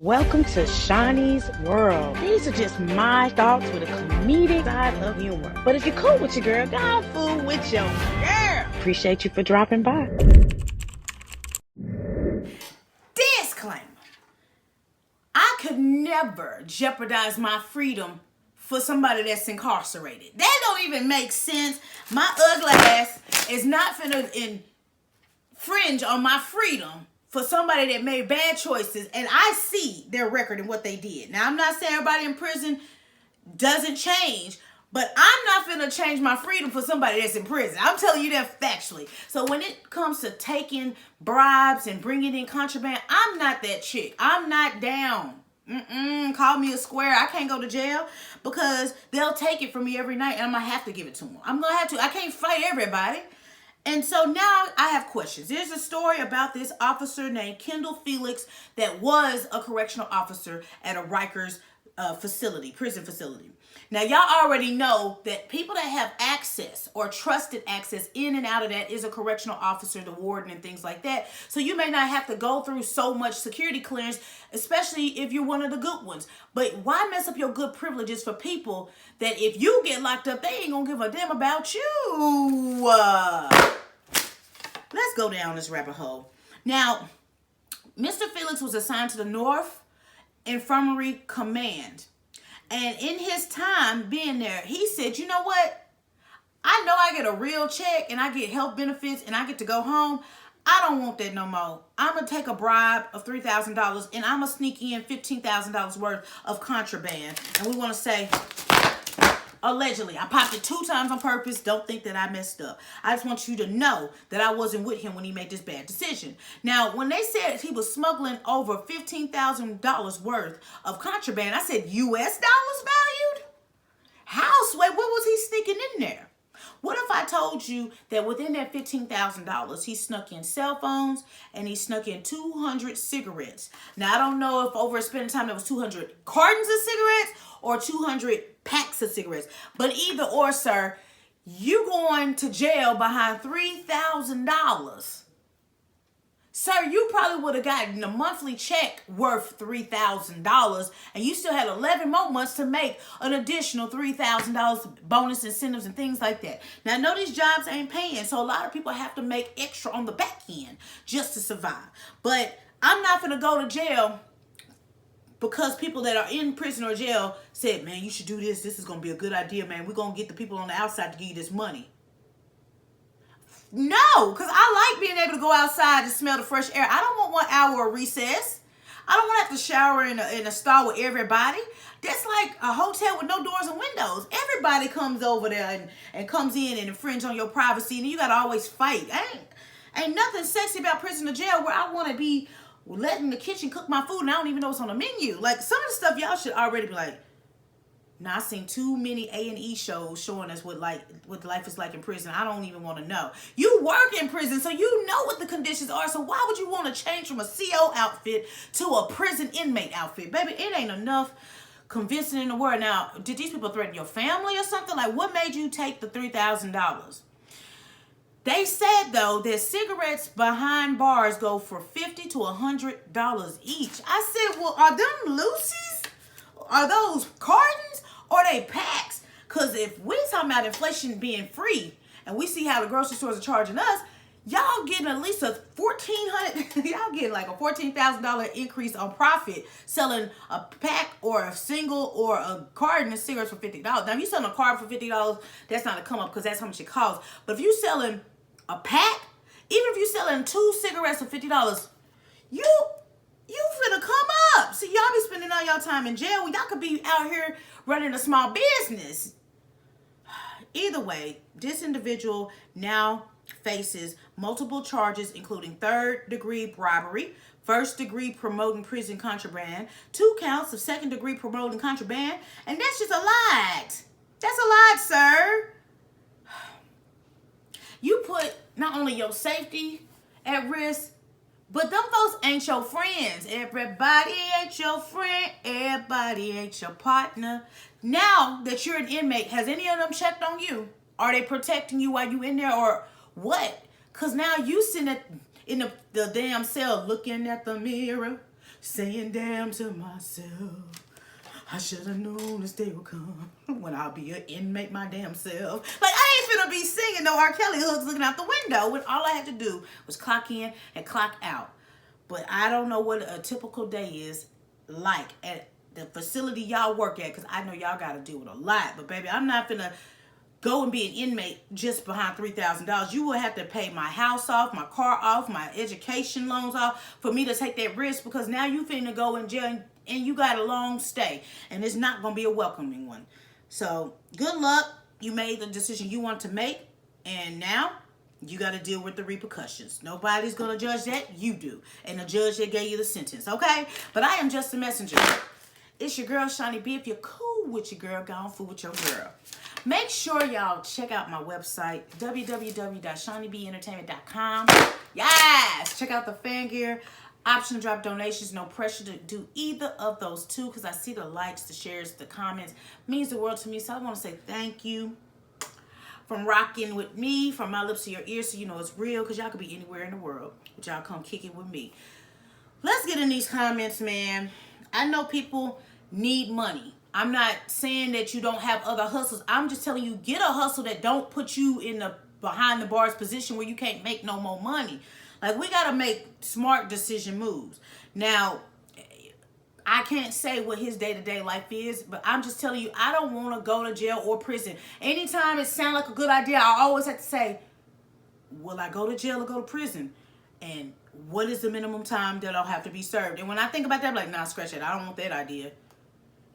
Welcome to Shaunie's World. These are just my thoughts with a comedic side of humor. But if you're cool with your girl, go fool with your girl. Appreciate you for dropping by. Disclaimer. I could never jeopardize my freedom for somebody that's incarcerated. That don't even make sense. My ugly ass is not finna infringe on my freedom for somebody that made bad choices, and I see their record and what they did. Now, I'm not saying everybody in prison doesn't change, but I'm not finna change my freedom for somebody that's in prison. I'm telling you that factually. So when it comes to taking bribes and bringing in contraband, I'm not that chick. I'm not down. Call me a square. I can't go to jail because they'll take it from me every night, and I'm gonna have to give it to them. I'm gonna have to. I can't fight everybody. And so now I have questions. There's a story about this officer named Kendell Felix that was a correctional officer at a Rikers prison facility. Now, y'all already know that people that have access or trusted access in and out of that is a correctional officer, the warden, and things like that. So you may not have to go through so much security clearance, especially if you're one of the good ones. But why mess up your good privileges for people that if you get locked up, they ain't gonna give a damn about you? Let's go down this rabbit hole. Now, Mr. Felix was assigned to the North Infirmary Command. And in his time being there, he said, you know what? I know I get a real check and I get health benefits and I get to go home. I don't want that no more. I'm going to take a bribe of $3,000 and I'm going to sneak in $15,000 worth of contraband. And we want to say, allegedly, I popped it 2 times on purpose. Don't think that I messed up. I just want you to know that I wasn't with him when he made this bad decision. Now, when they said he was smuggling over $15,000 worth of contraband, I said, US dollars valued? Wait, what was he sneaking in there? What if I told you that within that $15,000, he snuck in cell phones and he snuck in 200 cigarettes? Now, I don't know if over a span of time there was 200 cartons of cigarettes or 200 packs of cigarettes. But either or, sir, you going to jail behind $3,000. Sir, you probably would have gotten a monthly check worth $3,000, and you still had 11 more months to make an additional $3,000 bonus incentives and things like that. Now, I know these jobs ain't paying, so a lot of people have to make extra on the back end just to survive. But I'm not going to go to jail because people that are in prison or jail said, man, you should do this. This is going to be a good idea, man. We're going to get the people on the outside to give you this money. No, because I like being able to go outside and smell the fresh air. I don't want 1 hour of recess. I don't want to have to shower in a stall with everybody. That's like a hotel with no doors and windows. Everybody comes over there and comes in and infringe on your privacy, and you got to always fight. Ain't nothing sexy about prison or jail where I want to be letting the kitchen cook my food and I don't even know what's on the menu. Like, some of the stuff y'all should already be like, now, I've seen too many A&E shows showing us what life is like in prison. I don't even want to know. You work in prison, so you know what the conditions are. So why would you want to change from a CO outfit to a prison inmate outfit? Baby, it ain't enough convincing in the world. Now, did these people threaten your family or something? Like, what made you take the $3,000? They said, though, that cigarettes behind bars go for $50 to $100 each. I said, well, are them Lucy's? Are those cartons? Or they packs? Because if we talking about inflation being free and we see how the grocery stores are charging us, y'all getting at least a $1,400, y'all getting like a $14,000 increase on profit selling a pack or a single or a carton of cigarettes for $50. Now, if you selling a carton for $50, that's not a come up because that's how much it costs. But if you selling a pack, even if you selling 2 cigarettes for $50, you finna come up. See, y'all be spending all y'all time in jail. Y'all could be out here running a small business. Either way, this individual now faces multiple charges, including 3rd-degree bribery, 1st-degree promoting prison contraband, 2 counts of 2nd-degree promoting contraband, and that's just a lot. That's a lot, sir. You put not only your safety at risk, but them folks ain't your friends. Everybody ain't your friend. Everybody ain't your partner. Now that you're an inmate, has any of them checked on you? Are they protecting you while you in there or what? Because now you sitting in the damn cell looking at the mirror, saying damn to myself. I should have known this day would come when I'll be an inmate my damn self. Like, I ain't finna be singing no R. Kelly hooks looking out the window when all I had to do was clock in and clock out. But I don't know what a typical day is like at the facility y'all work at, because I know y'all got to deal with a lot. But, baby, I'm not finna go and be an inmate just behind $3,000. You will have to pay my house off, my car off, my education loans off for me to take that risk, because now you finna go in jail and you got a long stay, and it's not going to be a welcoming one. So, good luck. You made the decision you want to make, and now you got to deal with the repercussions. Nobody's going to judge that. You do. And the judge that gave you the sentence, okay? But I am just a messenger. It's your girl, Shaunie B. If you're cool with your girl, go on fool with your girl. Make sure y'all check out my website, www.shauniebeentertainment.com. Yes! Check out the fan gear. Option to drop donations. No pressure to do either of those two, because I see the likes, the shares, the comments. It means the world to me. So I want to say thank you from rocking with me, from my lips to your ears, so you know it's real, because y'all could be anywhere in the world, but y'all come kick it with me. Let's get in these comments, man. I know people need money. I'm not saying that you don't have other hustles. I'm just telling you, get a hustle that don't put you in the behind the bars position where you can't make no more money. Like, we got to make smart decision moves. Now, I can't say what his day-to-day life is, but I'm just telling you, I don't want to go to jail or prison. Anytime it sounds like a good idea, I always have to say, will I go to jail or go to prison? And what is the minimum time that I'll have to be served? And when I think about that, I'm like, nah, scratch it. I don't want that idea.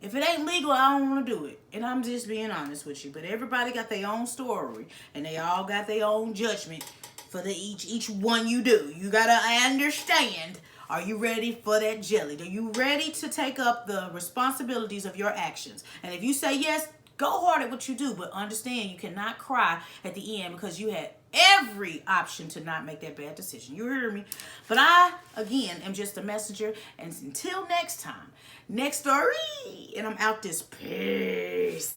If it ain't legal, I don't want to do it. And I'm just being honest with you. But everybody got their own story, and they all got their own judgment for each one you do. You got to understand, are you ready for that jelly? Are you ready to take up the responsibilities of your actions? And if you say yes, go hard at what you do. But understand, you cannot cry at the end, because you had every option to not make that bad decision. You hear me? But I, again, am just a messenger. And until next time, next story, and I'm out this. Peace.